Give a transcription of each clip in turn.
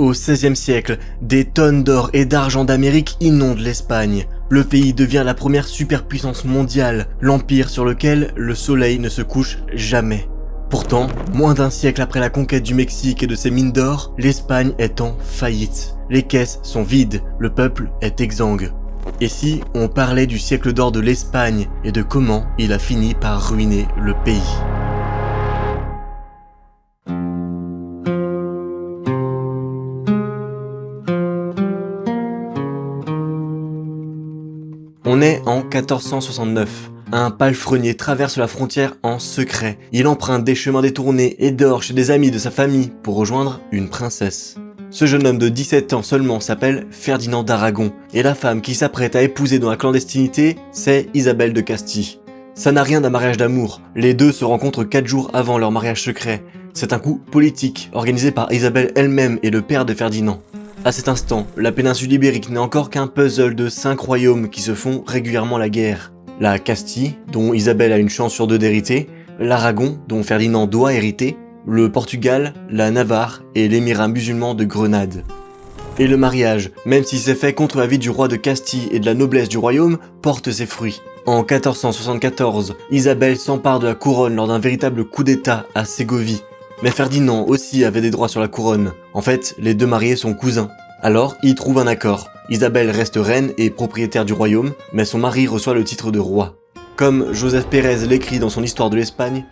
Au XVIe siècle, des tonnes d'or et d'argent d'Amérique inondent l'Espagne. Le pays devient la première superpuissance mondiale, l'empire sur lequel le soleil ne se couche jamais. Pourtant, moins d'un siècle après la conquête du Mexique et de ses mines d'or, l'Espagne est en faillite. Les caisses sont vides, le peuple est exsangue. Et si on parlait du siècle d'or de l'Espagne et de comment il a fini par ruiner le pays ? On est en 1469. Un palefrenier traverse la frontière en secret. Il emprunte des chemins détournés et dort chez des amis de sa famille pour rejoindre une princesse. Ce jeune homme de 17 ans seulement s'appelle Ferdinand d'Aragon, et la femme qu'il s'apprête à épouser dans la clandestinité, c'est Isabelle de Castille. Ça n'a rien d'un mariage d'amour, les deux se rencontrent 4 jours avant leur mariage secret. C'est un coup politique, organisé par Isabelle elle-même et le père de Ferdinand. À cet instant, la péninsule ibérique n'est encore qu'un puzzle de 5 royaumes qui se font régulièrement la guerre. La Castille, dont Isabelle a une chance sur 2 d'hériter, l'Aragon, dont Ferdinand doit hériter, le Portugal, la Navarre et l'émirat musulman de Grenade. Et le mariage, même s'il s'est fait contre l'avis du roi de Castille et de la noblesse du royaume, porte ses fruits. En 1474, Isabelle s'empare de la couronne lors d'un véritable coup d'état à Ségovie. Mais Ferdinand aussi avait des droits sur la couronne. En fait, les deux mariés sont cousins. Alors, ils trouvent un accord. Isabelle reste reine et propriétaire du royaume, mais son mari reçoit le titre de roi. Comme Joseph Pérez l'écrit dans son Histoire de l'Espagne,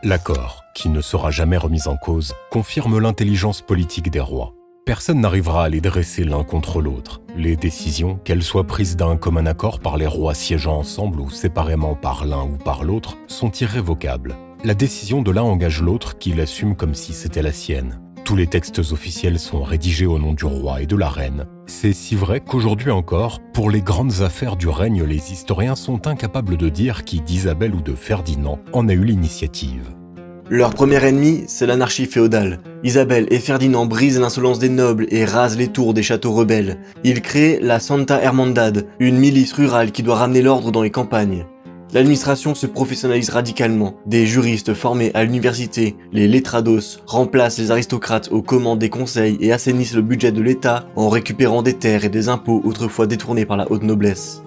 l'accord, qui ne sera jamais remis en cause, confirme l'intelligence politique des rois. Personne n'arrivera à les dresser l'un contre l'autre. Les décisions, qu'elles soient prises d'un commun accord par les rois siégeant ensemble ou séparément par l'un ou par l'autre, sont irrévocables. La décision de l'un engage l'autre qui l'assume comme si c'était la sienne. Tous les textes officiels sont rédigés au nom du roi et de la reine. C'est si vrai qu'aujourd'hui encore, pour les grandes affaires du règne, les historiens sont incapables de dire qui d'Isabelle ou de Ferdinand en a eu l'initiative. Leur premier ennemi, c'est l'anarchie féodale. Isabelle et Ferdinand brisent l'insolence des nobles et rasent les tours des châteaux rebelles. Ils créent la Santa Hermandad, une milice rurale qui doit ramener l'ordre dans les campagnes. L'administration se professionnalise radicalement. Des juristes formés à l'université, les letrados, remplacent les aristocrates aux commandes des conseils et assainissent le budget de l'État en récupérant des terres et des impôts autrefois détournés par la haute noblesse.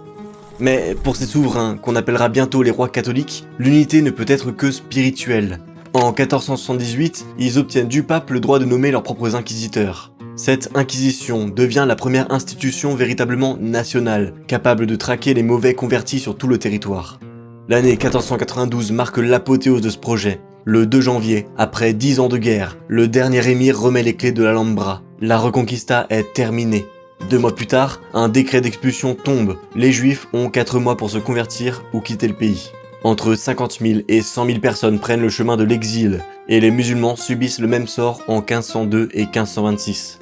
Mais pour ces souverains, qu'on appellera bientôt les rois catholiques, l'unité ne peut être que spirituelle. En 1478, ils obtiennent du pape le droit de nommer leurs propres inquisiteurs. Cette inquisition devient la première institution véritablement nationale, capable de traquer les mauvais convertis sur tout le territoire. L'année 1492 marque l'apothéose de ce projet. Le 2 janvier, après 10 ans de guerre, le dernier émir remet les clés de l'Alhambra. La Reconquista est terminée. 2 mois plus tard, un décret d'expulsion tombe. Les Juifs ont 4 mois pour se convertir ou quitter le pays. Entre 50 000 et 100 000 personnes prennent le chemin de l'exil, et les musulmans subissent le même sort en 1502 et 1526.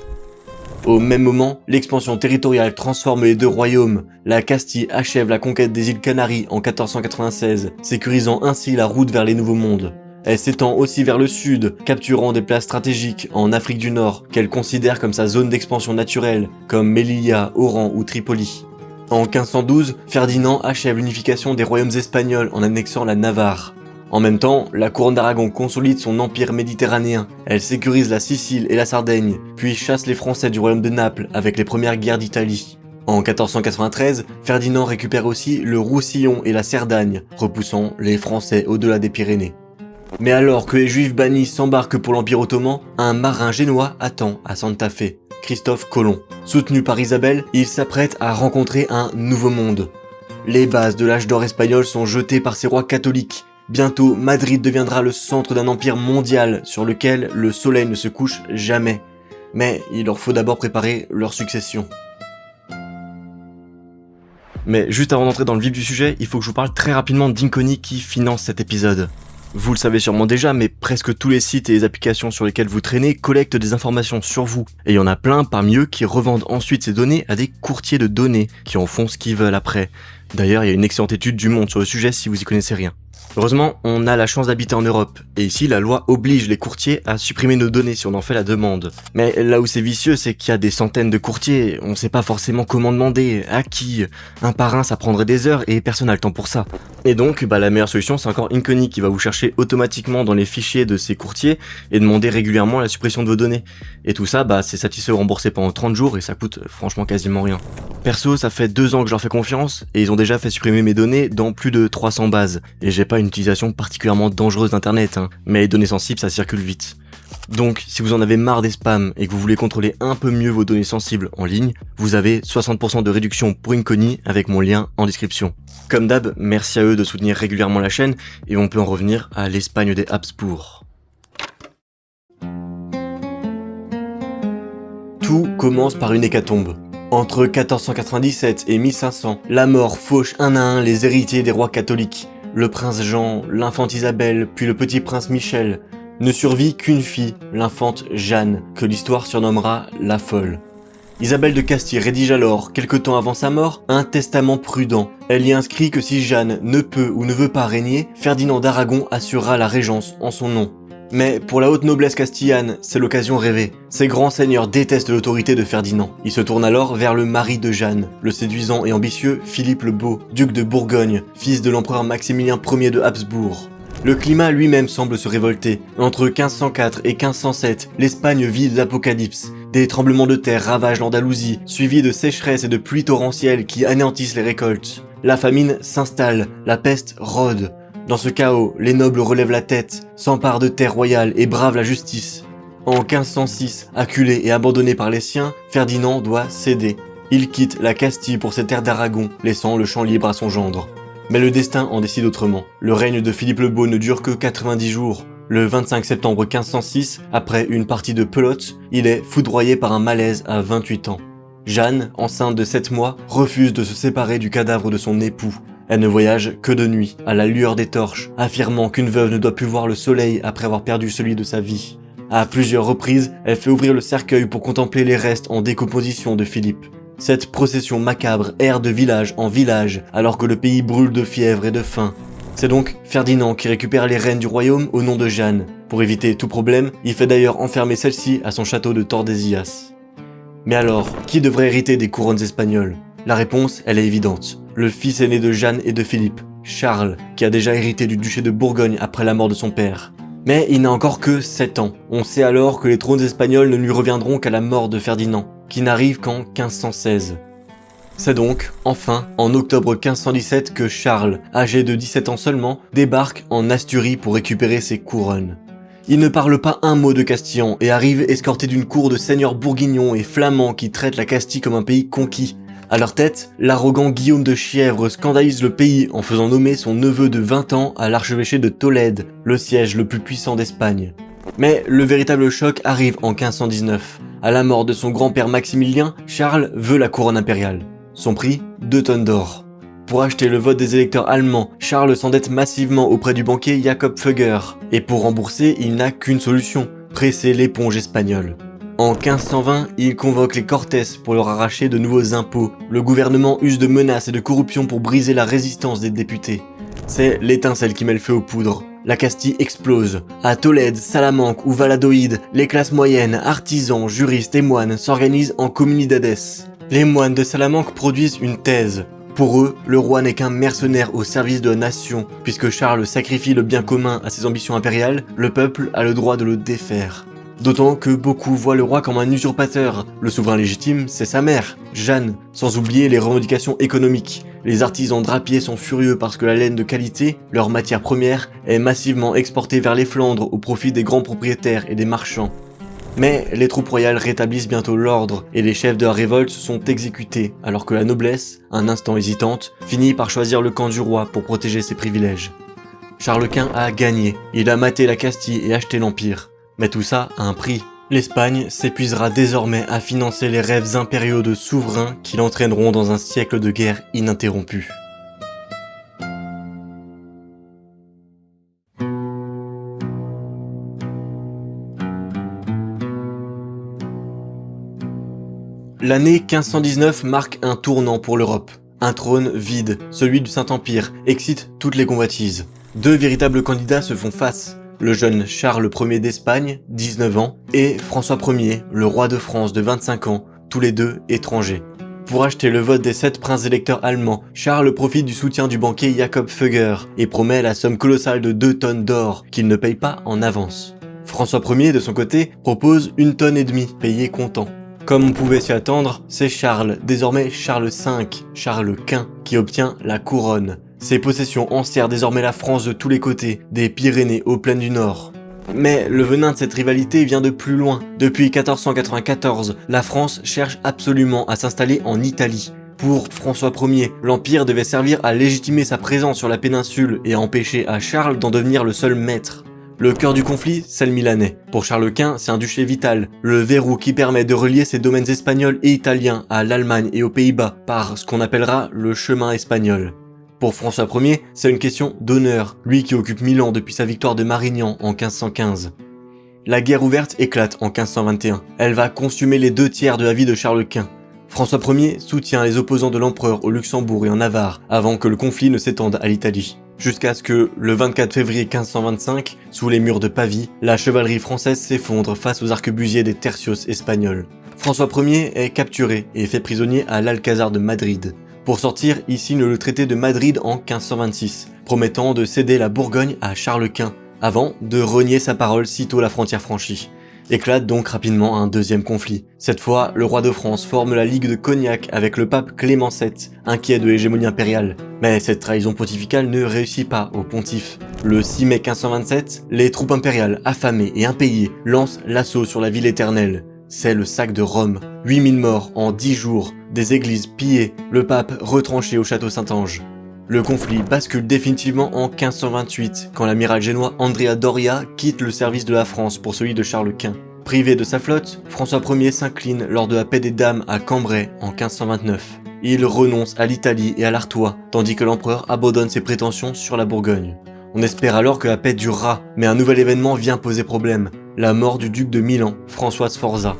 Au même moment, l'expansion territoriale transforme les 2 royaumes. La Castille achève la conquête des îles Canaries en 1496, sécurisant ainsi la route vers les Nouveaux Mondes. Elle s'étend aussi vers le sud, capturant des places stratégiques en Afrique du Nord, qu'elle considère comme sa zone d'expansion naturelle, comme Melilla, Oran ou Tripoli. En 1512, Ferdinand achève l'unification des royaumes espagnols en annexant la Navarre. En même temps, la couronne d'Aragon consolide son empire méditerranéen. Elle sécurise la Sicile et la Sardaigne, puis chasse les Français du royaume de Naples avec les premières guerres d'Italie. En 1493, Ferdinand récupère aussi le Roussillon et la Cerdagne, repoussant les Français au-delà des Pyrénées. Mais alors que les Juifs bannis s'embarquent pour l'Empire ottoman, un marin génois attend à Santa Fe, Christophe Colomb. Soutenu par Isabelle, il s'apprête à rencontrer un nouveau monde. Les bases de l'âge d'or espagnol sont jetées par ces rois catholiques. Bientôt, Madrid deviendra le centre d'un empire mondial sur lequel le soleil ne se couche jamais. Mais il leur faut d'abord préparer leur succession. Mais juste avant d'entrer dans le vif du sujet, il faut que je vous parle très rapidement d'Inconi qui finance cet épisode. Vous le savez sûrement déjà, mais presque tous les sites et les applications sur lesquels vous traînez collectent des informations sur vous. Et il y en a plein parmi eux qui revendent ensuite ces données à des courtiers de données qui en font ce qu'ils veulent après. D'ailleurs, il y a une excellente étude du Monde sur le sujet si vous y connaissez rien. Heureusement, on a la chance d'habiter en Europe, et ici la loi oblige les courtiers à supprimer nos données si on en fait la demande. Mais là où c'est vicieux, c'est qu'il y a des centaines de courtiers, on sait pas forcément comment demander, à qui, un par un ça prendrait des heures et personne n'a le temps pour ça. Et donc, la meilleure solution c'est encore Inconi qui va vous chercher automatiquement dans les fichiers de ces courtiers et demander régulièrement la suppression de vos données. Et tout ça, c'est satisfait ou remboursé pendant 30 jours et ça coûte franchement quasiment rien. Perso, ça fait 2 ans que je leur fais confiance et ils ont déjà fait supprimer mes données dans plus de 300 bases. Et j'ai pas une utilisation particulièrement dangereuse d'internet, mais les données sensibles ça circule vite. Donc si vous en avez marre des spams et que vous voulez contrôler un peu mieux vos données sensibles en ligne, vous avez 60% de réduction pour Inconi avec mon lien en description. Comme d'hab, merci à eux de soutenir régulièrement la chaîne et on peut en revenir à l'Espagne des Habsbourg. Tout commence par une hécatombe. Entre 1497 et 1500, la mort fauche un à un les héritiers des rois catholiques. Le prince Jean, l'infante Isabelle, puis le petit prince Michel. Ne survit qu'une fille, l'infante Jeanne, que l'histoire surnommera la folle. Isabelle de Castille rédige alors, quelque temps avant sa mort, un testament prudent. Elle y inscrit que si Jeanne ne peut ou ne veut pas régner, Ferdinand d'Aragon assurera la régence en son nom. Mais pour la haute noblesse castillane, c'est l'occasion rêvée. Ces grands seigneurs détestent l'autorité de Ferdinand. Ils se tournent alors vers le mari de Jeanne, le séduisant et ambitieux Philippe le Beau, duc de Bourgogne, fils de l'empereur Maximilien Ier de Habsbourg. Le climat lui-même semble se révolter. Entre 1504 et 1507, l'Espagne vit l'apocalypse. Des tremblements de terre ravagent l'Andalousie, suivis de sécheresses et de pluies torrentielles qui anéantissent les récoltes. La famine s'installe, la peste rôde. Dans ce chaos, les nobles relèvent la tête, s'emparent de terres royales et bravent la justice. En 1506, acculé et abandonné par les siens, Ferdinand doit céder. Il quitte la Castille pour ses terres d'Aragon, laissant le champ libre à son gendre. Mais le destin en décide autrement. Le règne de Philippe le Beau ne dure que 90 jours. Le 25 septembre 1506, après une partie de pelote, il est foudroyé par un malaise à 28 ans. Jeanne, enceinte de 7 mois, refuse de se séparer du cadavre de son époux. Elle ne voyage que de nuit, à la lueur des torches, affirmant qu'une veuve ne doit plus voir le soleil après avoir perdu celui de sa vie. À plusieurs reprises, elle fait ouvrir le cercueil pour contempler les restes en décomposition de Philippe. Cette procession macabre erre de village en village, alors que le pays brûle de fièvre et de faim. C'est donc Ferdinand qui récupère les rênes du royaume au nom de Jeanne. Pour éviter tout problème, il fait d'ailleurs enfermer celle-ci à son château de Tordesillas. Mais alors, qui devrait hériter des couronnes espagnoles ? La réponse, elle est évidente. Le fils aîné de Jeanne et de Philippe, Charles, qui a déjà hérité du duché de Bourgogne après la mort de son père. Mais il n'a encore que 7 ans. On sait alors que les trônes espagnols ne lui reviendront qu'à la mort de Ferdinand, qui n'arrive qu'en 1516. C'est donc, enfin, en octobre 1517 que Charles, âgé de 17 ans seulement, débarque en Asturie pour récupérer ses couronnes. Il ne parle pas un mot de castillan et arrive escorté d'une cour de seigneurs bourguignons et flamands qui traitent la Castille comme un pays conquis. À leur tête, l'arrogant Guillaume de Chièvre scandalise le pays en faisant nommer son neveu de 20 ans à l'archevêché de Tolède, le siège le plus puissant d'Espagne. Mais le véritable choc arrive en 1519. À la mort de son grand-père Maximilien, Charles veut la couronne impériale. Son prix, 2 tonnes d'or. Pour acheter le vote des électeurs allemands, Charles s'endette massivement auprès du banquier Jacob Fugger. Et pour rembourser, il n'a qu'une solution, presser l'éponge espagnole. En 1520, il convoque les Cortés pour leur arracher de nouveaux impôts. Le gouvernement use de menaces et de corruption pour briser la résistance des députés. C'est l'étincelle qui met le feu aux poudres. La Castille explose. À Tolède, Salamanque ou Valladolid, les classes moyennes, artisans, juristes et moines s'organisent en comunidades. Les moines de Salamanque produisent une thèse. Pour eux, le roi n'est qu'un mercenaire au service de la nation. Puisque Charles sacrifie le bien commun à ses ambitions impériales, le peuple a le droit de le défaire. D'autant que beaucoup voient le roi comme un usurpateur. Le souverain légitime, c'est sa mère, Jeanne, sans oublier les revendications économiques. Les artisans drapiers sont furieux parce que la laine de qualité, leur matière première, est massivement exportée vers les Flandres au profit des grands propriétaires et des marchands. Mais les troupes royales rétablissent bientôt l'ordre et les chefs de la révolte sont exécutés, alors que la noblesse, un instant hésitante, finit par choisir le camp du roi pour protéger ses privilèges. Charles Quint a gagné, il a maté la Castille et acheté l'Empire. Mais tout ça a un prix. L'Espagne s'épuisera désormais à financer les rêves impériaux de souverains qui l'entraîneront dans un siècle de guerre ininterrompue. L'année 1519 marque un tournant pour l'Europe. Un trône vide, celui du Saint-Empire, excite toutes les convoitises. Deux véritables candidats se font face. Le jeune Charles Ier d'Espagne, 19 ans, et François Ier, le roi de France de 25 ans, tous les deux étrangers. Pour acheter le vote des 7 princes électeurs allemands, Charles profite du soutien du banquier Jacob Fugger et promet la somme colossale de 2 tonnes d'or qu'il ne paye pas en avance. François Ier, de son côté, propose 1,5 tonne, payée comptant. Comme on pouvait s'y attendre, c'est Charles, désormais Charles V, Charles Quint, qui obtient la couronne. Ses possessions enserrent désormais la France de tous les côtés, des Pyrénées aux plaines du Nord. Mais le venin de cette rivalité vient de plus loin. Depuis 1494, la France cherche absolument à s'installer en Italie. Pour François Ier, l'Empire devait servir à légitimer sa présence sur la péninsule et à empêcher à Charles d'en devenir le seul maître. Le cœur du conflit, c'est le Milanais. Pour Charles Quint, c'est un duché vital, le verrou qui permet de relier ses domaines espagnols et italiens à l'Allemagne et aux Pays-Bas par ce qu'on appellera le chemin espagnol. Pour François Ier, c'est une question d'honneur, lui qui occupe Milan depuis sa victoire de Marignan en 1515. La guerre ouverte éclate en 1521. Elle va consumer les 2/3 de la vie de Charles Quint. François Ier soutient les opposants de l'empereur au Luxembourg et en Navarre avant que le conflit ne s'étende à l'Italie. Jusqu'à ce que, le 24 février 1525, sous les murs de Pavie, la chevalerie française s'effondre face aux arquebusiers des tercios espagnols. François Ier est capturé et fait prisonnier à l'Alcazar de Madrid. Pour sortir, il signe le traité de Madrid en 1526, promettant de céder la Bourgogne à Charles Quint, avant de renier sa parole sitôt la frontière franchie. Éclate donc rapidement un deuxième conflit. Cette fois, le roi de France forme la Ligue de Cognac avec le pape Clément VII, inquiet de l'hégémonie impériale. Mais cette trahison pontificale ne réussit pas au pontife. Le 6 mai 1527, les troupes impériales, affamées et impayées, lancent l'assaut sur la ville éternelle. C'est le sac de Rome. 8000 morts en 10 jours, des églises pillées, le pape retranché au château Saint-Ange. Le conflit bascule définitivement en 1528, quand l'amiral génois Andrea Doria quitte le service de la France pour celui de Charles Quint. Privé de sa flotte, François Ier s'incline lors de la paix des Dames à Cambrai en 1529. Il renonce à l'Italie et à l'Artois, tandis que l'empereur abandonne ses prétentions sur la Bourgogne. On espère alors que la paix durera, mais un nouvel événement vient poser problème, la mort du duc de Milan, François Sforza.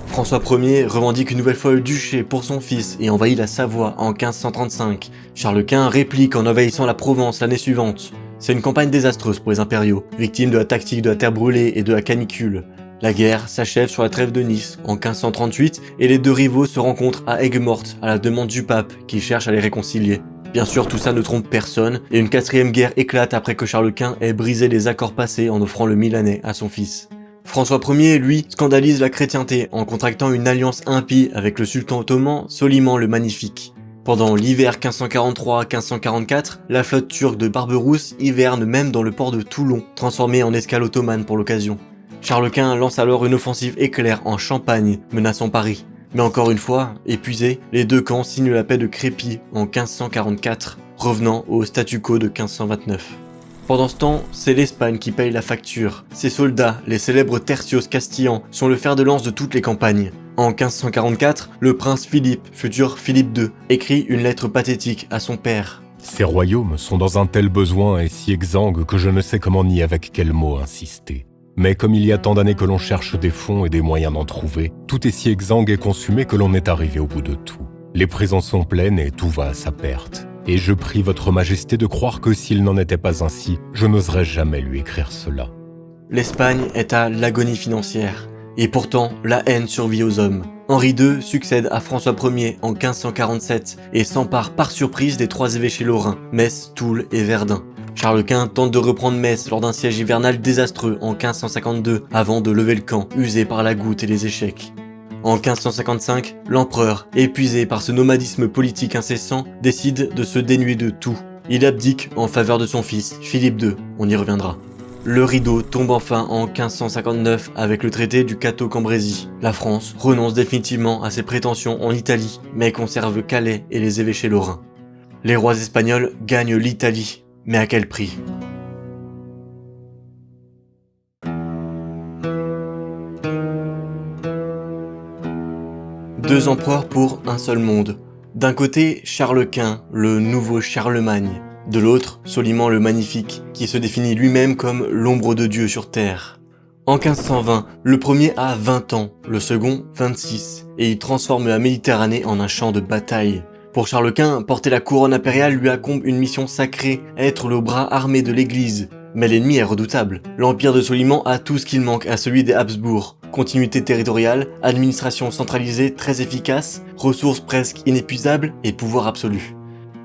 François Ier revendique une nouvelle fois le duché pour son fils et envahit la Savoie en 1535. Charles Quint réplique en envahissant la Provence l'année suivante. C'est une campagne désastreuse pour les impériaux, victimes de la tactique de la terre brûlée et de la canicule. La guerre s'achève sur la trêve de Nice en 1538 et les deux rivaux se rencontrent à Aigues-Mortes à la demande du pape qui cherche à les réconcilier. Bien sûr, tout ça ne trompe personne et une 4e guerre éclate après que Charles Quint ait brisé les accords passés en offrant le Milanais à son fils. François Ier, lui, scandalise la chrétienté en contractant une alliance impie avec le sultan ottoman Soliman le Magnifique. Pendant l'hiver 1543-1544, la flotte turque de Barberousse hiverne même dans le port de Toulon, transformé en escale ottomane pour l'occasion. Charles Quint lance alors une offensive éclair en Champagne, menaçant Paris. Mais encore une fois, épuisés, les deux camps signent la paix de Crépy en 1544, revenant au statu quo de 1529. Pendant ce temps, c'est l'Espagne qui paye la facture. Ses soldats, les célèbres tercios castillans, sont le fer de lance de toutes les campagnes. En 1544, le prince Philippe, futur Philippe II, écrit une lettre pathétique à son père. Ces royaumes sont dans un tel besoin et si exsangue que je ne sais comment ni avec quel mot insister. Mais comme il y a tant d'années que l'on cherche des fonds et des moyens d'en trouver, tout est si exsangue et consumé que l'on est arrivé au bout de tout. Les prisons sont pleines et tout va à sa perte. Et je prie votre majesté de croire que s'il n'en était pas ainsi, je n'oserais jamais lui écrire cela. L'Espagne est à l'agonie financière. Et pourtant, la haine survit aux hommes. Henri II succède à François Ier en 1547 et s'empare par surprise des 3 évêchés lorrains, Metz, Toul et Verdun. Charles Quint tente de reprendre Metz lors d'un siège hivernal désastreux en 1552 avant de lever le camp, usé par la goutte et les échecs. En 1555, l'empereur, épuisé par ce nomadisme politique incessant, décide de se dénuer de tout. Il abdique en faveur de son fils, Philippe II, on y reviendra. Le rideau tombe enfin en 1559 avec le traité du Cateau-Cambrésis. La France renonce définitivement à ses prétentions en Italie, mais conserve Calais et les évêchés lorrains. Les rois espagnols gagnent l'Italie, mais à quel prix ? Deux empereurs pour un seul monde. D'un côté, Charles Quint, le nouveau Charlemagne. De l'autre, Soliman le Magnifique, qui se définit lui-même comme l'ombre de Dieu sur terre. En 1520, le premier a 20 ans, le second 26, et il transforme la Méditerranée en un champ de bataille. Pour Charles Quint, porter la couronne impériale lui incombe une mission sacrée, être le bras armé de l'Église. Mais l'ennemi est redoutable. L'empire de Soliman a tout ce qu'il manque à celui des Habsbourg. Continuité territoriale, administration centralisée très efficace, ressources presque inépuisables et pouvoir absolu.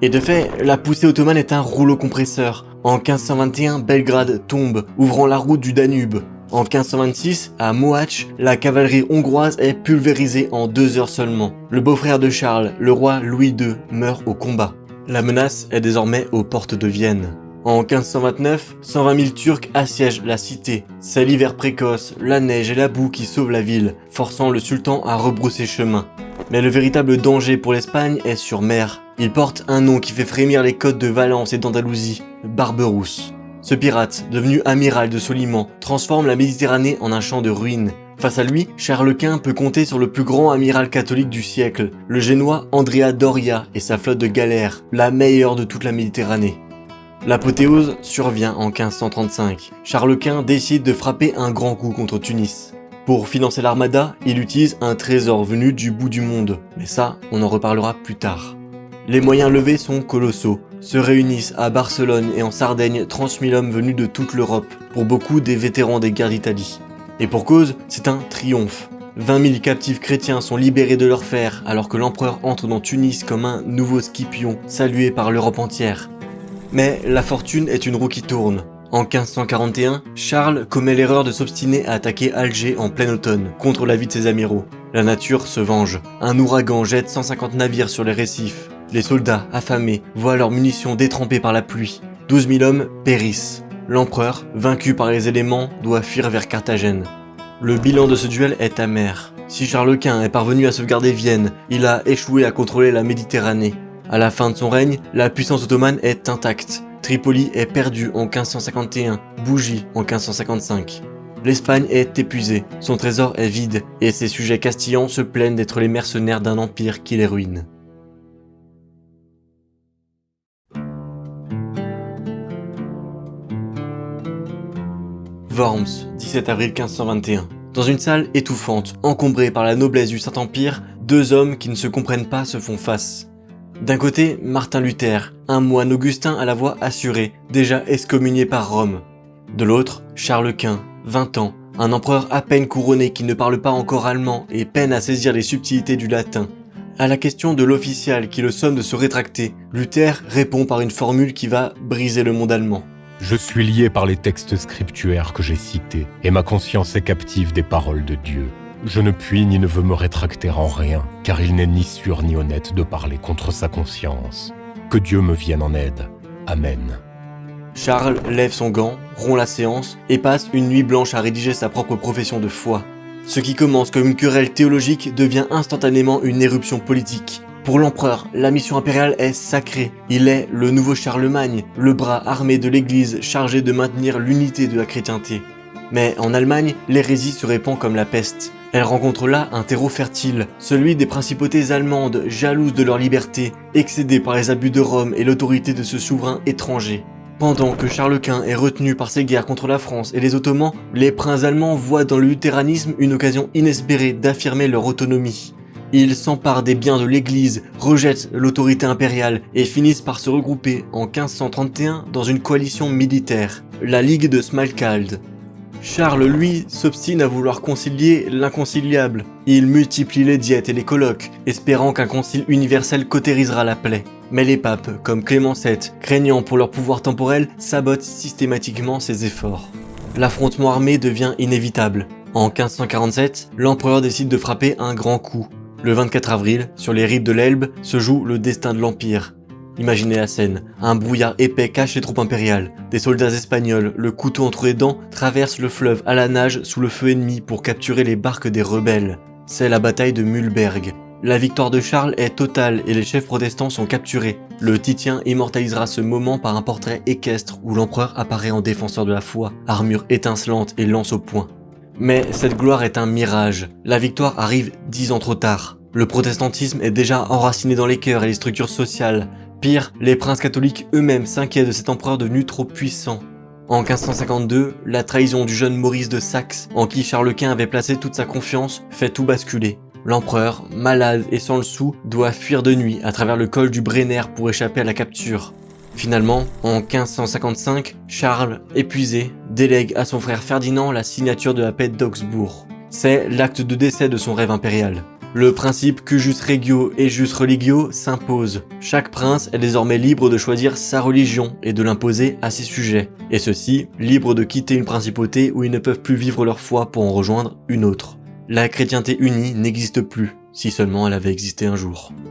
Et de fait, la poussée ottomane est un rouleau compresseur. En 1521, Belgrade tombe, ouvrant la route du Danube. En 1526, à Mohacs, la cavalerie hongroise est pulvérisée en 2 heures seulement. Le beau-frère de Charles, le roi Louis II, meurt au combat. La menace est désormais aux portes de Vienne. En 1529, 120 000 Turcs assiègent la cité. C'est l'hiver précoce, la neige et la boue qui sauvent la ville, forçant le sultan à rebrousser chemin. Mais le véritable danger pour l'Espagne est sur mer. Il porte un nom qui fait frémir les côtes de Valence et d'Andalousie, Barberousse. Ce pirate, devenu amiral de Soliman, transforme la Méditerranée en un champ de ruines. Face à lui, Charles Quint peut compter sur le plus grand amiral catholique du siècle, le génois Andrea Doria et sa flotte de galères, la meilleure de toute la Méditerranée. L'apothéose survient en 1535. Charles Quint décide de frapper un grand coup contre Tunis. Pour financer l'armada, il utilise un trésor venu du bout du monde. Mais ça, on en reparlera plus tard. Les moyens levés sont colossaux. Se réunissent à Barcelone et en Sardaigne 30 000 hommes venus de toute l'Europe, pour beaucoup des vétérans des guerres d'Italie. Et pour cause, c'est un triomphe. 20 000 captifs chrétiens sont libérés de leurs fers, alors que l'empereur entre dans Tunis comme un nouveau Scipion, salué par l'Europe entière. Mais la fortune est une roue qui tourne. En 1541, Charles commet l'erreur de s'obstiner à attaquer Alger en plein automne, contre l'avis de ses amiraux. La nature se venge. Un ouragan jette 150 navires sur les récifs. Les soldats, affamés, voient leurs munitions détrempées par la pluie. 12 000 hommes périssent. L'empereur, vaincu par les éléments, doit fuir vers Carthagène. Le bilan de ce duel est amer. Si Charles Quint est parvenu à sauvegarder Vienne, il a échoué à contrôler la Méditerranée. À la fin de son règne, la puissance ottomane est intacte. Tripoli est perdue en 1551, Bougie en 1555. L'Espagne est épuisée, son trésor est vide, et ses sujets castillans se plaignent d'être les mercenaires d'un empire qui les ruine. Worms, 17 avril 1521. Dans une salle étouffante, encombrée par la noblesse du Saint-Empire, 2 hommes qui ne se comprennent pas se font face. D'un côté, Martin Luther, un moine augustin à la voix assurée, déjà excommunié par Rome. De l'autre, Charles Quint, 20 ans, un empereur à peine couronné qui ne parle pas encore allemand et peine à saisir les subtilités du latin. À la question de l'official qui le somme de se rétracter, Luther répond par une formule qui va briser le monde allemand. Je suis lié par les textes scriptuaires que j'ai cités, et ma conscience est captive des paroles de Dieu. Je ne puis ni ne veux me rétracter en rien, car il n'est ni sûr ni honnête de parler contre sa conscience. Que Dieu me vienne en aide. Amen. Charles lève son gant, rompt la séance et passe une nuit blanche à rédiger sa propre profession de foi. Ce qui commence comme une querelle théologique devient instantanément une éruption politique. Pour l'empereur, la mission impériale est sacrée. Il est le nouveau Charlemagne, le bras armé de l'Église chargé de maintenir l'unité de la chrétienté. Mais en Allemagne, l'hérésie se répand comme la peste. Elle rencontre là un terreau fertile, celui des principautés allemandes, jalouses de leur liberté, excédées par les abus de Rome et l'autorité de ce souverain étranger. Pendant que Charles Quint est retenu par ses guerres contre la France et les Ottomans, les princes allemands voient dans le luthéranisme une occasion inespérée d'affirmer leur autonomie. Ils s'emparent des biens de l'Église, rejettent l'autorité impériale et finissent par se regrouper en 1531 dans une coalition militaire, la Ligue de Smalkalde. Charles, lui, s'obstine à vouloir concilier l'inconciliable. Il multiplie les diètes et les colloques, espérant qu'un concile universel cautérisera la plaie. Mais les papes, comme Clément VII, craignant pour leur pouvoir temporel, sabotent systématiquement ses efforts. L'affrontement armé devient inévitable. En 1547, l'empereur décide de frapper un grand coup. Le 24 avril, sur les rives de l'Elbe, se joue le destin de l'Empire. Imaginez la scène, un brouillard épais cache les troupes impériales. Des soldats espagnols, le couteau entre les dents, traversent le fleuve à la nage sous le feu ennemi pour capturer les barques des rebelles. C'est la bataille de Mühlberg. La victoire de Charles est totale et les chefs protestants sont capturés. Le Titien immortalisera ce moment par un portrait équestre où l'empereur apparaît en défenseur de la foi, armure étincelante et lance au poing. Mais cette gloire est un mirage. La victoire arrive 10 ans trop tard. Le protestantisme est déjà enraciné dans les cœurs et les structures sociales. Pire, les princes catholiques eux-mêmes s'inquiètent de cet empereur devenu trop puissant. En 1552, la trahison du jeune Maurice de Saxe, en qui Charles Quint avait placé toute sa confiance, fait tout basculer. L'empereur, malade et sans le sou, doit fuir de nuit à travers le col du Brenner pour échapper à la capture. Finalement, en 1555, Charles, épuisé, délègue à son frère Ferdinand la signature de la paix d'Augsbourg. C'est l'acte de décès de son rêve impérial. Le principe cuius regio et jus religio s'impose. Chaque prince est désormais libre de choisir sa religion et de l'imposer à ses sujets. Et ceux-ci, libres de quitter une principauté où ils ne peuvent plus vivre leur foi pour en rejoindre une autre. La chrétienté unie n'existe plus, si seulement elle avait existé un jour. «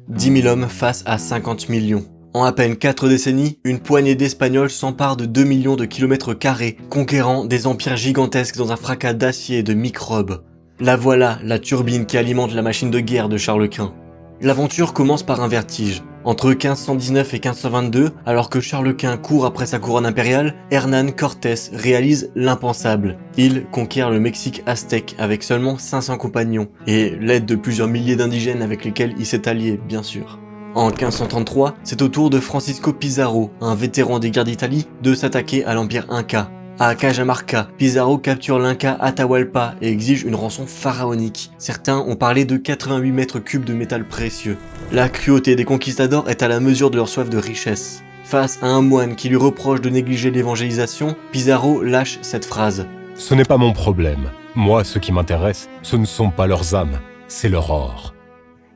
10 000 hommes face à 50 millions. En à peine 4 décennies, une poignée d'Espagnols s'empare de 2 millions de kilomètres carrés, conquérant des empires gigantesques dans un fracas d'acier et de microbes. La voilà, la turbine qui alimente la machine de guerre de Charles Quint. L'aventure commence par un vertige. Entre 1519 et 1522, alors que Charles Quint court après sa couronne impériale, Hernán Cortés réalise l'impensable. Il conquiert le Mexique aztèque avec seulement 500 compagnons, et l'aide de plusieurs milliers d'indigènes avec lesquels il s'est allié, bien sûr. En 1533, c'est au tour de Francisco Pizarro, un vétéran des guerres d'Italie, de s'attaquer à l'empire Inca. À Cajamarca, Pizarro capture l'Inca Atahualpa et exige une rançon pharaonique. Certains ont parlé de 88 mètres cubes de métal précieux. La cruauté des conquistadors est à la mesure de leur soif de richesse. Face à un moine qui lui reproche de négliger l'évangélisation, Pizarro lâche cette phrase. « Ce n'est pas mon problème. Moi, ce qui m'intéresse, ce ne sont pas leurs âmes, c'est leur or. »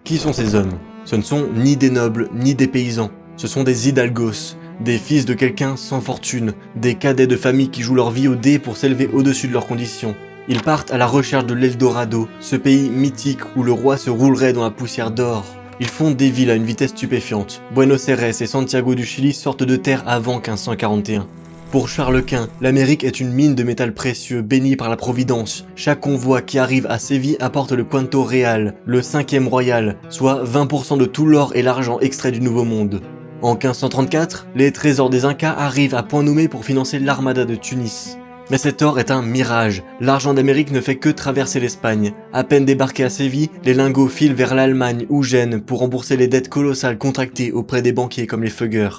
Qui sont ces hommes ? Ce ne sont ni des nobles, ni des paysans. Ce sont des hidalgos, des fils de quelqu'un sans fortune, des cadets de famille qui jouent leur vie au dé pour s'élever au-dessus de leurs conditions. Ils partent à la recherche de l'Eldorado, ce pays mythique où le roi se roulerait dans la poussière d'or. Ils fondent des villes à une vitesse stupéfiante. Buenos Aires et Santiago du Chili sortent de terre avant 1541. Pour Charles Quint, l'Amérique est une mine de métal précieux bénie par la Providence. Chaque convoi qui arrive à Séville apporte le Cuanto Real, le 5e royal, soit 20% de tout l'or et l'argent extrait du Nouveau Monde. En 1534, les trésors des Incas arrivent à point nommé pour financer l'armada de Tunis. Mais cet or est un mirage. L'argent d'Amérique ne fait que traverser l'Espagne. À peine débarqués à Séville, les lingots filent vers l'Allemagne ou Gênes pour rembourser les dettes colossales contractées auprès des banquiers comme les Fugger.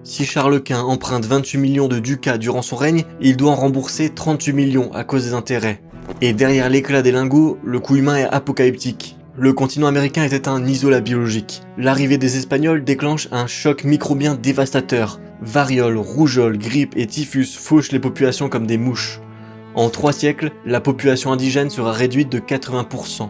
Si Charles Quint emprunte 28 millions de ducats durant son règne, il doit en rembourser 38 millions à cause des intérêts. Et derrière l'éclat des lingots, le coût humain est apocalyptique. Le continent américain était un isolat biologique. L'arrivée des Espagnols déclenche un choc microbien dévastateur. Variole, rougeole, grippe et typhus fauchent les populations comme des mouches. En 3 siècles, la population indigène sera réduite de 80%.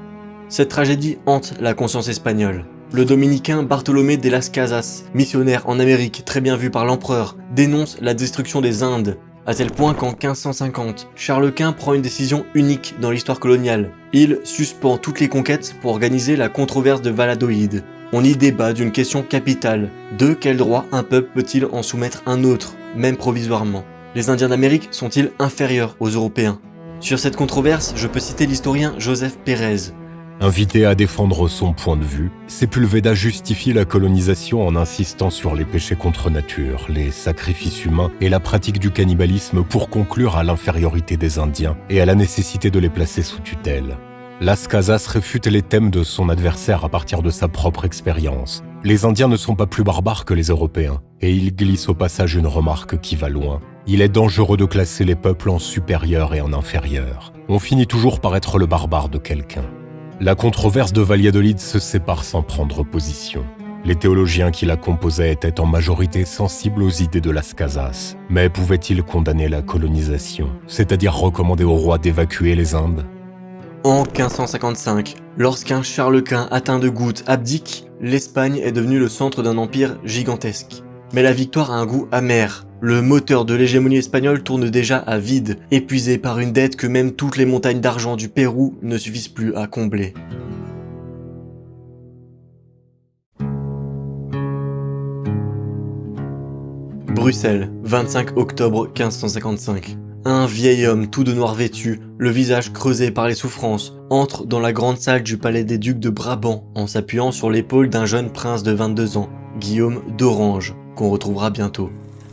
Cette tragédie hante la conscience espagnole. Le dominicain Bartolomé de las Casas, missionnaire en Amérique très bien vu par l'empereur, dénonce la destruction des Indes, à tel point qu'en 1550, Charles Quint prend une décision unique dans l'histoire coloniale. Il suspend toutes les conquêtes pour organiser la controverse de Valladolid. On y débat d'une question capitale. De quel droit un peuple peut-il en soumettre un autre, même provisoirement ? Les Indiens d'Amérique sont-ils inférieurs aux Européens ? Sur cette controverse, je peux citer l'historien Joseph Pérez. Invité à défendre son point de vue, Sepúlveda justifie la colonisation en insistant sur les péchés contre nature, les sacrifices humains et la pratique du cannibalisme pour conclure à l'infériorité des Indiens et à la nécessité de les placer sous tutelle. Las Casas réfute les thèmes de son adversaire à partir de sa propre expérience. Les Indiens ne sont pas plus barbares que les Européens, et il glisse au passage une remarque qui va loin. Il est dangereux de classer les peuples en supérieurs et en inférieurs. On finit toujours par être le barbare de quelqu'un. La controverse de Valladolid se sépare sans prendre position. Les théologiens qui la composaient étaient en majorité sensibles aux idées de Las Casas, mais pouvaient-ils condamner la colonisation, c'est-à-dire recommander au roi d'évacuer les Indes ? En 1555, lorsqu'un Charles Quint atteint de goutte abdique, l'Espagne est devenue le centre d'un empire gigantesque. Mais la victoire a un goût amer. Le moteur de l'hégémonie espagnole tourne déjà à vide, épuisé par une dette que même toutes les montagnes d'argent du Pérou ne suffisent plus à combler. Bruxelles, 25 octobre 1555. Un vieil homme tout de noir vêtu, le visage creusé par les souffrances, entre dans la grande salle du palais des ducs de Brabant en s'appuyant sur l'épaule d'un jeune prince de 22 ans, Guillaume d'Orange, qu'on retrouvera bientôt.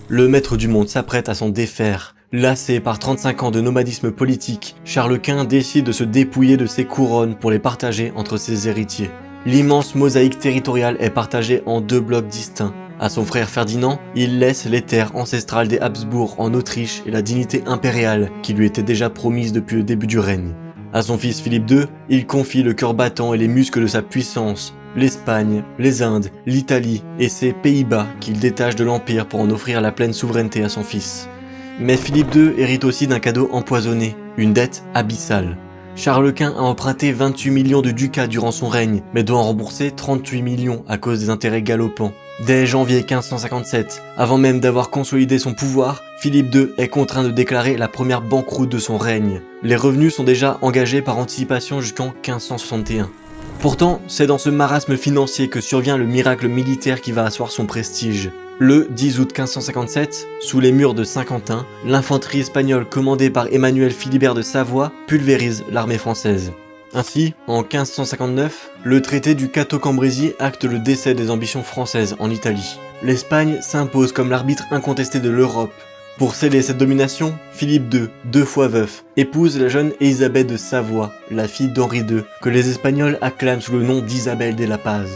Le maître du monde s'apprête à s'en défaire. Lassé par 35 ans de nomadisme politique, Charles Quint décide de se dépouiller de ses couronnes pour les partager entre ses héritiers. L'immense mosaïque territoriale est partagée en 2 blocs distincts. À son frère Ferdinand, il laisse les terres ancestrales des Habsbourg en Autriche et la dignité impériale qui lui était déjà promise depuis le début du règne. À son fils Philippe II, il confie le cœur battant et les muscles de sa puissance, l'Espagne, les Indes, l'Italie et ses Pays-Bas qu'il détache de l'Empire pour en offrir la pleine souveraineté à son fils. Mais Philippe II hérite aussi d'un cadeau empoisonné, une dette abyssale. Charles Quint a emprunté 28 millions de ducats durant son règne, mais doit en rembourser 38 millions à cause des intérêts galopants. Dès janvier 1557, avant même d'avoir consolidé son pouvoir, Philippe II est contraint de déclarer la première banqueroute de son règne. Les revenus sont déjà engagés par anticipation jusqu'en 1561. Pourtant, c'est dans ce marasme financier que survient le miracle militaire qui va asseoir son prestige. Le 10 août 1557, sous les murs de Saint-Quentin, l'infanterie espagnole commandée par Emmanuel Philibert de Savoie pulvérise l'armée française. Ainsi, en 1559, le traité du Cateau-Cambrésis acte le décès des ambitions françaises en Italie. L'Espagne s'impose comme l'arbitre incontesté de l'Europe. Pour sceller cette domination, Philippe II, 2 fois veuf, épouse la jeune Élisabeth de Savoie, la fille d'Henri II, que les Espagnols acclament sous le nom d'Isabelle de la Paz.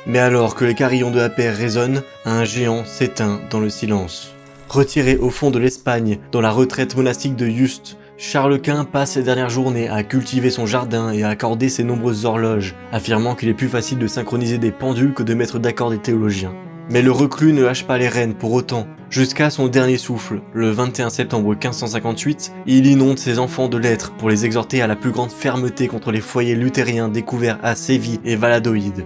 Mais alors que les carillons de la paix résonnent, un géant s'éteint dans le silence. Retiré au fond de l'Espagne, dans la retraite monastique de Yuste, Charles Quint passe ses dernières journées à cultiver son jardin et à accorder ses nombreuses horloges, affirmant qu'il est plus facile de synchroniser des pendules que de mettre d'accord des théologiens. Mais le reclus ne lâche pas les rênes pour autant. Jusqu'à son dernier souffle, le 21 septembre 1558, il inonde ses enfants de lettres pour les exhorter à la plus grande fermeté contre les foyers luthériens découverts à Séville et Valladolid.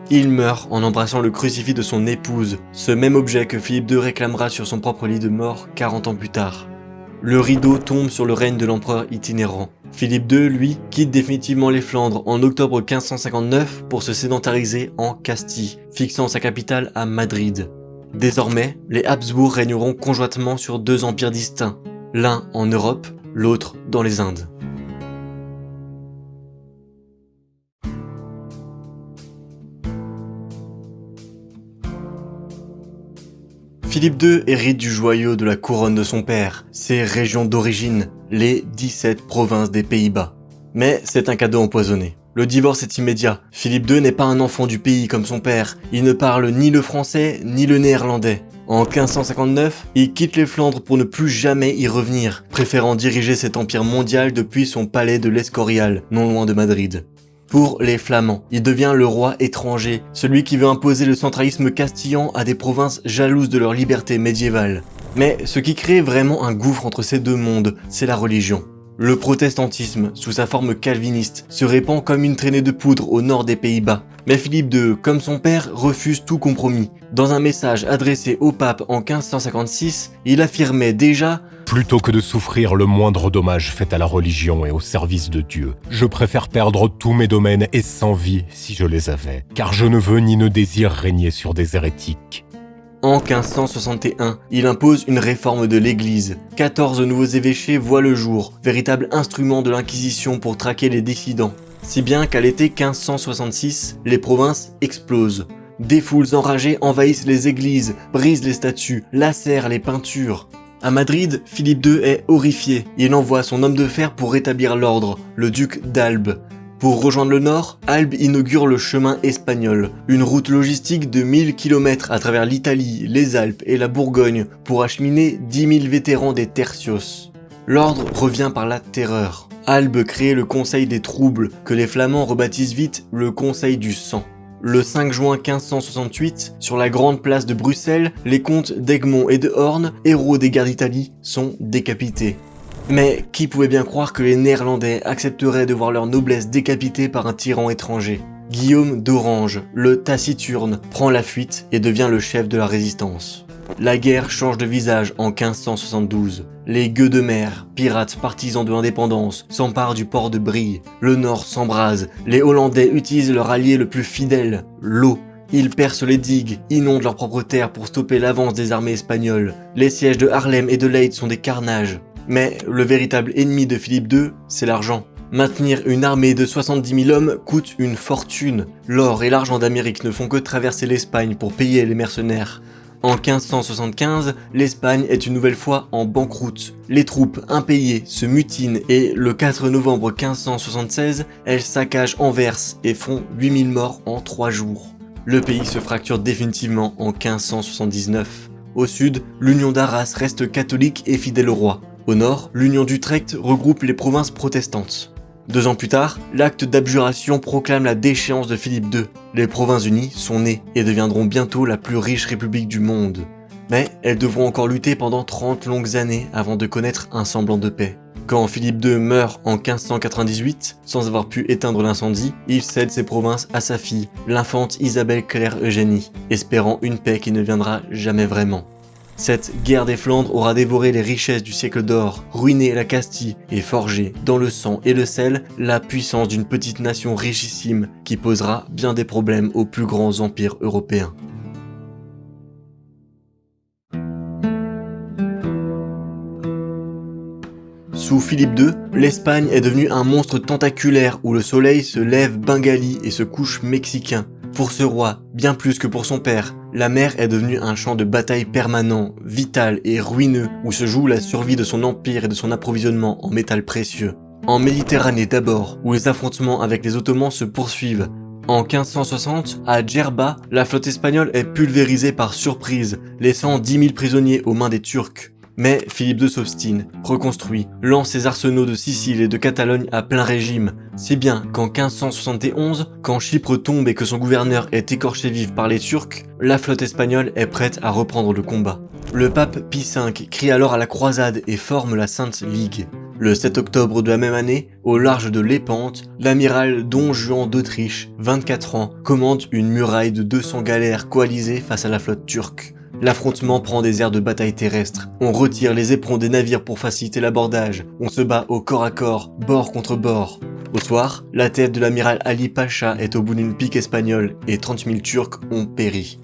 Il meurt en embrassant le crucifix de son épouse, ce même objet que Philippe II réclamera sur son propre lit de mort 40 ans plus tard. Le rideau tombe sur le règne de l'empereur itinérant. Philippe II, lui, quitte définitivement les Flandres en octobre 1559 pour se sédentariser en Castille, fixant sa capitale à Madrid. Désormais, les Habsbourg régneront conjointement sur 2 empires distincts, l'un en Europe, l'autre dans les Indes. Philippe II hérite du joyau de la couronne de son père, ses régions d'origine, les 17 provinces des Pays-Bas. Mais c'est un cadeau empoisonné. Le divorce est immédiat. Philippe II n'est pas un enfant du pays comme son père. Il ne parle ni le français ni le néerlandais. En 1559, il quitte les Flandres pour ne plus jamais y revenir, préférant diriger cet empire mondial depuis son palais de l'Escorial, non loin de Madrid. Pour les Flamands, il devient le roi étranger, celui qui veut imposer le centralisme castillan à des provinces jalouses de leur liberté médiévale. Mais ce qui crée vraiment un gouffre entre ces deux mondes, c'est la religion. Le protestantisme, sous sa forme calviniste, se répand comme une traînée de poudre au nord des Pays-Bas. Mais Philippe II, comme son père, refuse tout compromis. Dans un message adressé au pape en 1556, il affirmait déjà « Plutôt que de souffrir le moindre dommage fait à la religion et au service de Dieu, je préfère perdre tous mes domaines et 100 vies si je les avais, car je ne veux ni ne désire régner sur des hérétiques. » En 1561, il impose une réforme de l'Église. 14 nouveaux évêchés voient le jour, véritable instrument de l'Inquisition pour traquer les dissidents. Si bien qu'à l'été 1566, les provinces explosent. Des foules enragées envahissent les églises, brisent les statues, lacèrent les peintures. À Madrid, Philippe II est horrifié. Il envoie son homme de fer pour rétablir l'ordre, le duc d'Albe. Pour rejoindre le nord, Albe inaugure le chemin espagnol, une route logistique de 1000 km à travers l'Italie, les Alpes et la Bourgogne pour acheminer 10 000 vétérans des tertios. L'ordre revient par la terreur. Albe crée le Conseil des Troubles, que les Flamands rebaptisent vite le Conseil du Sang. Le 5 juin 1568, sur la grande place de Bruxelles, les comtes d'Egmont et de Horn, héros des guerres d'Italie, sont décapités. Mais qui pouvait bien croire que les Néerlandais accepteraient de voir leur noblesse décapitée par un tyran étranger ? Guillaume d'Orange, le taciturne, prend la fuite et devient le chef de la résistance. La guerre change de visage en 1572. Les gueux de mer, pirates partisans de l'indépendance, s'emparent du port de Brie. Le nord s'embrase. Les Hollandais utilisent leur allié le plus fidèle, l'eau. Ils percent les digues, inondent leurs propres terres pour stopper l'avance des armées espagnoles. Les sièges de Haarlem et de Leyde sont des carnages. Mais le véritable ennemi de Philippe II, c'est l'argent. Maintenir une armée de 70 000 hommes coûte une fortune. L'or et l'argent d'Amérique ne font que traverser l'Espagne pour payer les mercenaires. En 1575, l'Espagne est une nouvelle fois en banqueroute. Les troupes impayées se mutinent et le 4 novembre 1576, elles saccagent Anvers et font 8000 morts en 3 jours. le pays se fracture définitivement en 1579. Au sud, l'Union d'Arras reste catholique et fidèle au roi. Au nord, l'Union d'Utrecht regroupe les provinces protestantes. 2 ans plus tard, l'acte d'abjuration proclame la déchéance de Philippe II. Les Provinces-Unies sont nées et deviendront bientôt la plus riche république du monde. Mais elles devront encore lutter pendant 30 longues années avant de connaître un semblant de paix. Quand Philippe II meurt en 1598, sans avoir pu éteindre l'incendie, il cède ses provinces à sa fille, l'infante Isabelle Claire Eugénie, espérant une paix qui ne viendra jamais vraiment. Cette guerre des Flandres aura dévoré les richesses du siècle d'or, ruiné la Castille et forgé, dans le sang et le sel, la puissance d'une petite nation richissime qui posera bien des problèmes aux plus grands empires européens. Sous Philippe II, l'Espagne est devenue un monstre tentaculaire où le soleil se lève bengali et se couche mexicain. Pour ce roi, bien plus que pour son père, la mer est devenue un champ de bataille permanent, vital et ruineux où se joue la survie de son empire et de son approvisionnement en métal précieux. En Méditerranée d'abord, où les affrontements avec les Ottomans se poursuivent. En 1560, à Djerba, la flotte espagnole est pulvérisée par surprise, laissant 10 000 prisonniers aux mains des Turcs. Mais Philippe II s'obstine, reconstruit, lance ses arsenaux de Sicile et de Catalogne à plein régime, si bien qu'en 1571, quand Chypre tombe et que son gouverneur est écorché vif par les Turcs, la flotte espagnole est prête à reprendre le combat. Le pape Pie V crie alors à la croisade et forme la Sainte Ligue. Le 7 octobre de la même année, au large de Lépante, l'amiral Don Juan d'Autriche, 24 ans, commande une muraille de 200 galères coalisées face à la flotte turque. L'affrontement prend des airs de bataille terrestre. On retire les éperons des navires pour faciliter l'abordage. On se bat au corps à corps, bord contre bord. Au soir, la tête de l'amiral Ali Pacha est au bout d'une pique espagnole et 30 000 Turcs ont péri.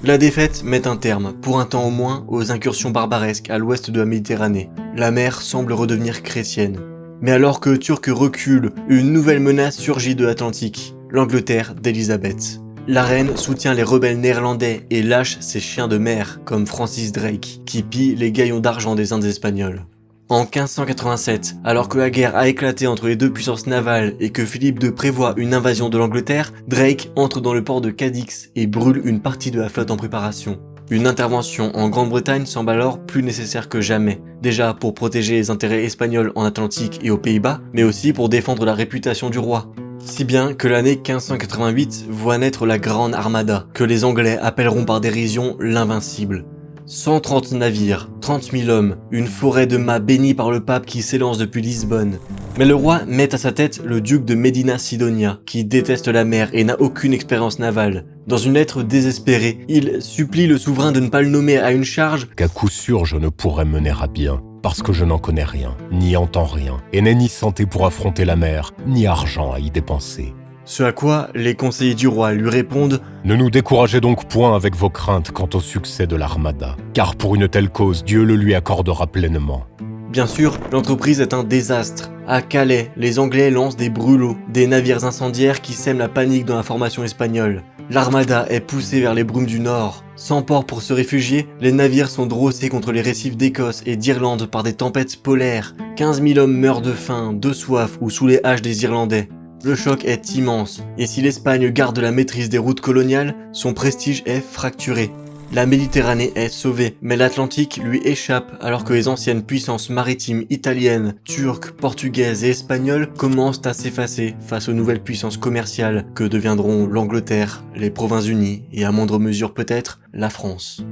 La défaite met un terme, pour un temps au moins, aux incursions barbaresques à l'ouest de la Méditerranée. La mer semble redevenir chrétienne. Mais alors que Turcs reculent, une nouvelle menace surgit de l'Atlantique, l'Angleterre d'Élisabeth. La reine soutient les rebelles néerlandais et lâche ses chiens de mer, comme Francis Drake, qui pille les gaillons d'argent des Indes espagnoles. En 1587, alors que la guerre a éclaté entre les deux puissances navales et que Philippe II prévoit une invasion de l'Angleterre, Drake entre dans le port de Cadix et brûle une partie de la flotte en préparation. Une intervention en Grande-Bretagne semble alors plus nécessaire que jamais, déjà pour protéger les intérêts espagnols en Atlantique et aux Pays-Bas, mais aussi pour défendre la réputation du roi. Si bien que l'année 1588 voit naître la Grande Armada, que les Anglais appelleront par dérision l'Invincible. 130 navires, 30 000 hommes, une forêt de mâts bénis par le pape qui s'élance depuis Lisbonne. Mais le roi met à sa tête le duc de Medina Sidonia, qui déteste la mer et n'a aucune expérience navale. Dans une lettre désespérée, il supplie le souverain de ne pas le nommer à une charge qu'à coup sûr je ne pourrais mener à bien, parce que je n'en connais rien, ni entends rien, et n'ai ni santé pour affronter la mer, ni argent à y dépenser. Ce à quoi les conseillers du roi lui répondent « Ne nous découragez donc point avec vos craintes quant au succès de l'armada, car pour une telle cause, Dieu le lui accordera pleinement. » Bien sûr, l'entreprise est un désastre. À Calais, les Anglais lancent des brûlots, des navires incendiaires qui sèment la panique dans la formation espagnole. L'armada est poussée vers les brumes du nord. Sans port pour se réfugier, les navires sont drossés contre les récifs d'Écosse et d'Irlande par des tempêtes polaires. 15 000 hommes meurent de faim, de soif ou sous les haches des Irlandais. Le choc est immense, et si l'Espagne garde la maîtrise des routes coloniales, son prestige est fracturé. La Méditerranée est sauvée, mais l'Atlantique lui échappe alors que les anciennes puissances maritimes italiennes, turques, portugaises et espagnoles commencent à s'effacer face aux nouvelles puissances commerciales que deviendront l'Angleterre, les Provinces-Unies et à moindre mesure peut-être la France.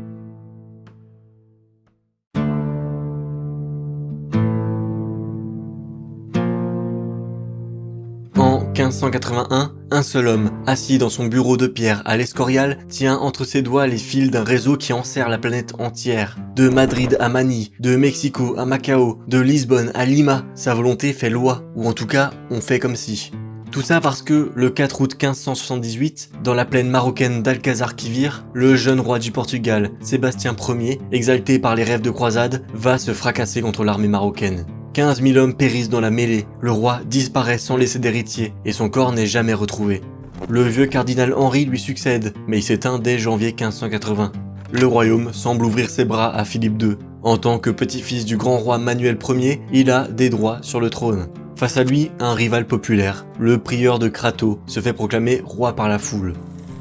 En 1581, un seul homme, assis dans son bureau de pierre à l'Escorial, tient entre ses doigts les fils d'un réseau qui enserre la planète entière. De Madrid à Manille, de Mexico à Macao, de Lisbonne à Lima, sa volonté fait loi, ou en tout cas, on fait comme si. Tout ça parce que, le 4 août 1578, dans la plaine marocaine d'Alcazar-Quivir, le jeune roi du Portugal, Sébastien Ier, exalté par les rêves de croisade, va se fracasser contre l'armée marocaine. 15 000 hommes périssent dans la mêlée, le roi disparaît sans laisser d'héritier, et son corps n'est jamais retrouvé. Le vieux cardinal Henri lui succède, mais il s'éteint dès janvier 1580. Le royaume semble ouvrir ses bras à Philippe II. En tant que petit-fils du grand roi Manuel Ier, il a des droits sur le trône. Face à lui, un rival populaire, le prieur de Crato, se fait proclamer roi par la foule.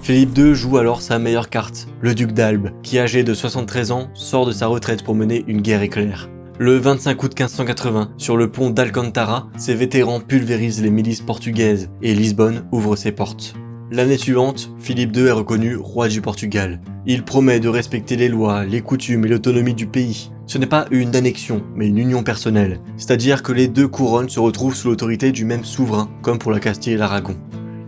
Philippe II joue alors sa meilleure carte, le duc d'Albe, qui âgé de 73 ans, sort de sa retraite pour mener une guerre éclair. Le 25 août 1580, sur le pont d'Alcantara, ses vétérans pulvérisent les milices portugaises et Lisbonne ouvre ses portes. L'année suivante, Philippe II est reconnu roi du Portugal. Il promet de respecter les lois, les coutumes et l'autonomie du pays. Ce n'est pas une annexion, mais une union personnelle, c'est-à-dire que les deux couronnes se retrouvent sous l'autorité du même souverain, comme pour la Castille et l'Aragon.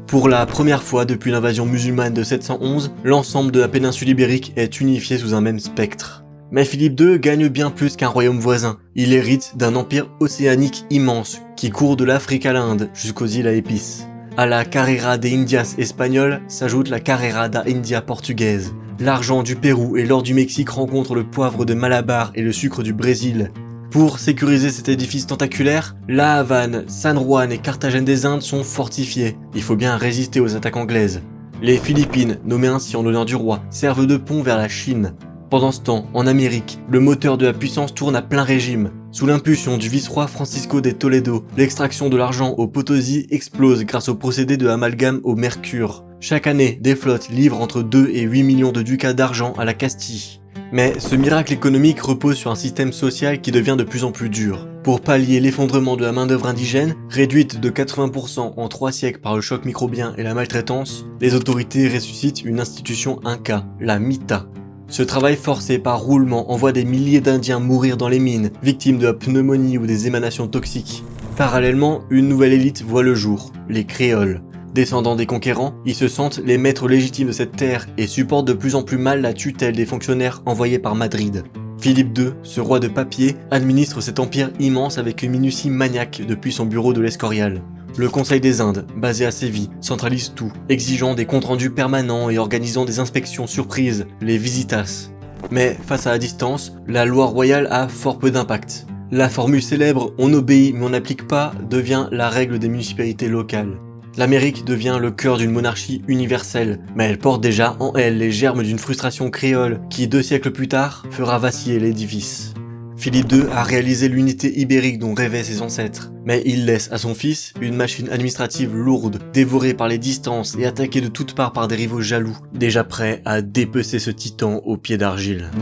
Pour la première fois depuis l'invasion musulmane de 711, l'ensemble de la péninsule ibérique est unifié sous un même spectre. Mais Philippe II gagne bien plus qu'un royaume voisin. Il hérite d'un empire océanique immense qui court de l'Afrique à l'Inde jusqu'aux îles à épices. À la Carrera de Indias espagnole s'ajoute la Carrera da India portugaise. L'argent du Pérou et l'or du Mexique rencontrent le poivre de Malabar et le sucre du Brésil. Pour sécuriser cet édifice tentaculaire, La Havane, San Juan et Carthagène des Indes sont fortifiés. Il faut bien résister aux attaques anglaises. Les Philippines, nommées ainsi en l'honneur du roi, servent de pont vers la Chine. Pendant ce temps, en Amérique, le moteur de la puissance tourne à plein régime. Sous l'impulsion du vice-roi Francisco de Toledo, l'extraction de l'argent au Potosí explose grâce au procédé de amalgame au mercure. Chaque année, des flottes livrent entre 2 et 8 millions de ducats d'argent à la Castille. Mais ce miracle économique repose sur un système social qui devient de plus en plus dur. Pour pallier l'effondrement de la main-d'œuvre indigène, réduite de 80% en 3 siècles par le choc microbien et la maltraitance, les autorités ressuscitent une institution inca, la mita. Ce travail forcé par roulement envoie des milliers d'Indiens mourir dans les mines, victimes de la pneumonie ou des émanations toxiques. Parallèlement, une nouvelle élite voit le jour, les créoles. Descendants des conquérants, ils se sentent les maîtres légitimes de cette terre et supportent de plus en plus mal la tutelle des fonctionnaires envoyés par Madrid. Philippe II, ce roi de papier, administre cet empire immense avec une minutie maniaque depuis son bureau de l'Escorial. Le Conseil des Indes, basé à Séville, centralise tout, exigeant des comptes rendus permanents et organisant des inspections surprises, les visitas. Mais face à la distance, la loi royale a fort peu d'impact. La formule célèbre « on obéit mais on n'applique pas » devient la règle des municipalités locales. L'Amérique devient le cœur d'une monarchie universelle, mais elle porte déjà en elle les germes d'une frustration créole qui, 2 siècles plus tard, fera vaciller l'édifice. Philippe II a réalisé l'unité ibérique dont rêvaient ses ancêtres, mais il laisse à son fils une machine administrative lourde, dévorée par les distances et attaquée de toutes parts par des rivaux jaloux, déjà prêts à dépecer ce titan aux pieds d'argile. «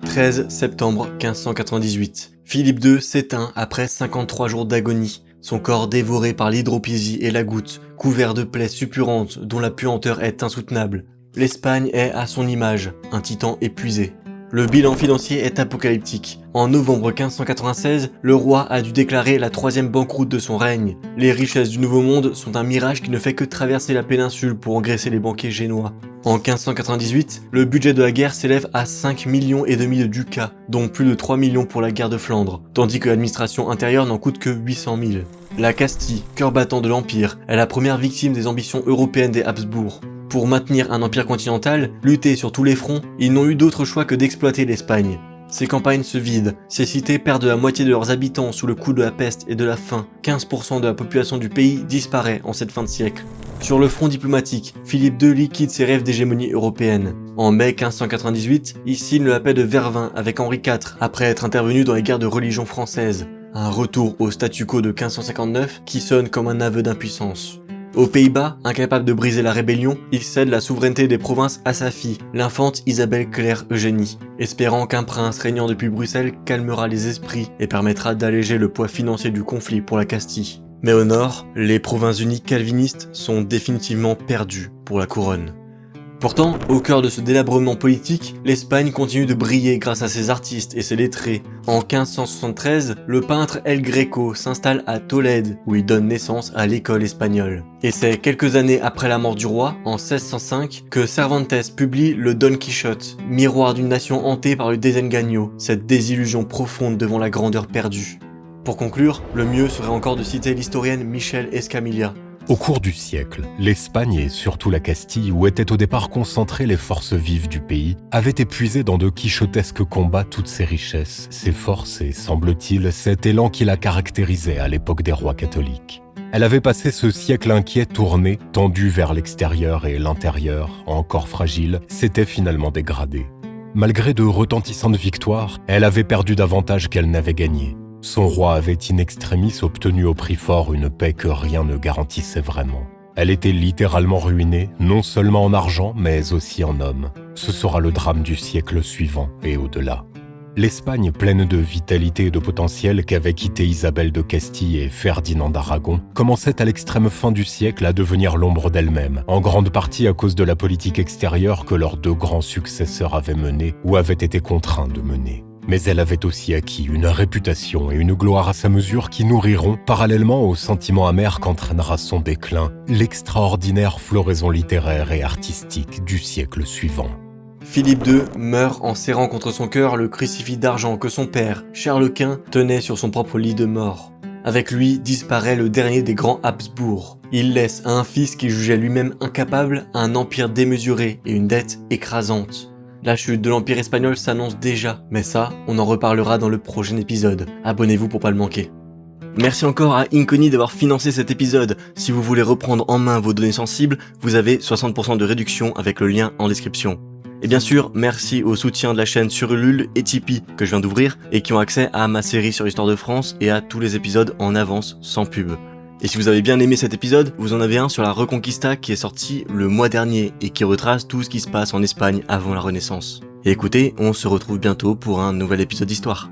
13 septembre 1598. Philippe II s'éteint après 53 jours d'agonie. Son corps dévoré par l'hydropésie et la goutte, couvert de plaies suppurantes dont la puanteur est insoutenable. L'Espagne est à son image, un titan épuisé. Le bilan financier est apocalyptique. En novembre 1596, le roi a dû déclarer la 3e banqueroute de son règne. Les richesses du Nouveau Monde sont un mirage qui ne fait que traverser la péninsule pour engraisser les banquiers génois. En 1598, le budget de la guerre s'élève à 5,5 millions de ducats, dont plus de 3 millions pour la guerre de Flandre, tandis que l'administration intérieure n'en coûte que 800 000. La Castille, cœur battant de l'Empire, est la première victime des ambitions européennes des Habsbourg. Pour maintenir un empire continental, lutter sur tous les fronts, ils n'ont eu d'autre choix que d'exploiter l'Espagne. Ces campagnes se vident, ces cités perdent la moitié de leurs habitants sous le coup de la peste et de la faim. 15% de la population du pays disparaît en cette fin de siècle. Sur le front diplomatique, Philippe II liquide ses rêves d'hégémonie européenne. En mai 1598, il signe la paix de Vervins avec Henri IV après être intervenu dans les guerres de religion françaises. Un retour au statu quo de 1559 qui sonne comme un aveu d'impuissance. Aux Pays-Bas, incapable de briser la rébellion, il cède la souveraineté des provinces à sa fille, l'infante Isabelle Claire Eugénie, espérant qu'un prince régnant depuis Bruxelles calmera les esprits et permettra d'alléger le poids financier du conflit pour la Castille. Mais au nord, les provinces-unies calvinistes sont définitivement perdues pour la couronne. Pourtant, au cœur de ce délabrement politique, l'Espagne continue de briller grâce à ses artistes et ses lettrés. En 1573, le peintre El Greco s'installe à Tolède, où il donne naissance à l'école espagnole. Et c'est quelques années après la mort du roi, en 1605, que Cervantes publie le Don Quichotte, miroir d'une nation hantée par le desengaño, cette désillusion profonde devant la grandeur perdue. Pour conclure, le mieux serait encore de citer l'historienne Michel Escamilla. Au cours du siècle, l'Espagne et surtout la Castille, où étaient au départ concentrées les forces vives du pays, avaient épuisé dans de quichotesques combats toutes ses richesses, ses forces et, semble-t-il, cet élan qui la caractérisait à l'époque des rois catholiques. Elle avait passé ce siècle inquiet tourné, tendu vers l'extérieur et l'intérieur, encore fragile, s'était finalement dégradée. Malgré de retentissantes victoires, elle avait perdu davantage qu'elle n'avait gagné. Son roi avait in extremis obtenu au prix fort une paix que rien ne garantissait vraiment. Elle était littéralement ruinée, non seulement en argent, mais aussi en hommes. Ce sera le drame du siècle suivant et au-delà. L'Espagne, pleine de vitalité et de potentiel qu'avaient quitté Isabelle de Castille et Ferdinand d'Aragon, commençait à l'extrême fin du siècle à devenir l'ombre d'elle-même, en grande partie à cause de la politique extérieure que leurs deux grands successeurs avaient menée ou avaient été contraints de mener. Mais elle avait aussi acquis une réputation et une gloire à sa mesure qui nourriront, parallèlement au sentiment amer qu'entraînera son déclin, l'extraordinaire floraison littéraire et artistique du siècle suivant. Philippe II meurt en serrant contre son cœur le crucifix d'argent que son père, Charles Quint, tenait sur son propre lit de mort. Avec lui disparaît le dernier des grands Habsbourg. Il laisse à un fils qu'il jugeait lui-même incapable un empire démesuré et une dette écrasante. La chute de l'Empire espagnol s'annonce déjà, mais ça, on en reparlera dans le prochain épisode. Abonnez-vous pour pas le manquer. Merci encore à Inconi d'avoir financé cet épisode. Si vous voulez reprendre en main vos données sensibles, vous avez 60% de réduction avec le lien en description. Et bien sûr, merci au soutien de la chaîne sur Ulule et Tipeee que je viens d'ouvrir et qui ont accès à ma série sur l'histoire de France et à tous les épisodes en avance sans pub. Et si vous avez bien aimé cet épisode, vous en avez un sur la Reconquista qui est sorti le mois dernier et qui retrace tout ce qui se passe en Espagne avant la Renaissance. Et écoutez, on se retrouve bientôt pour un nouvel épisode d'histoire.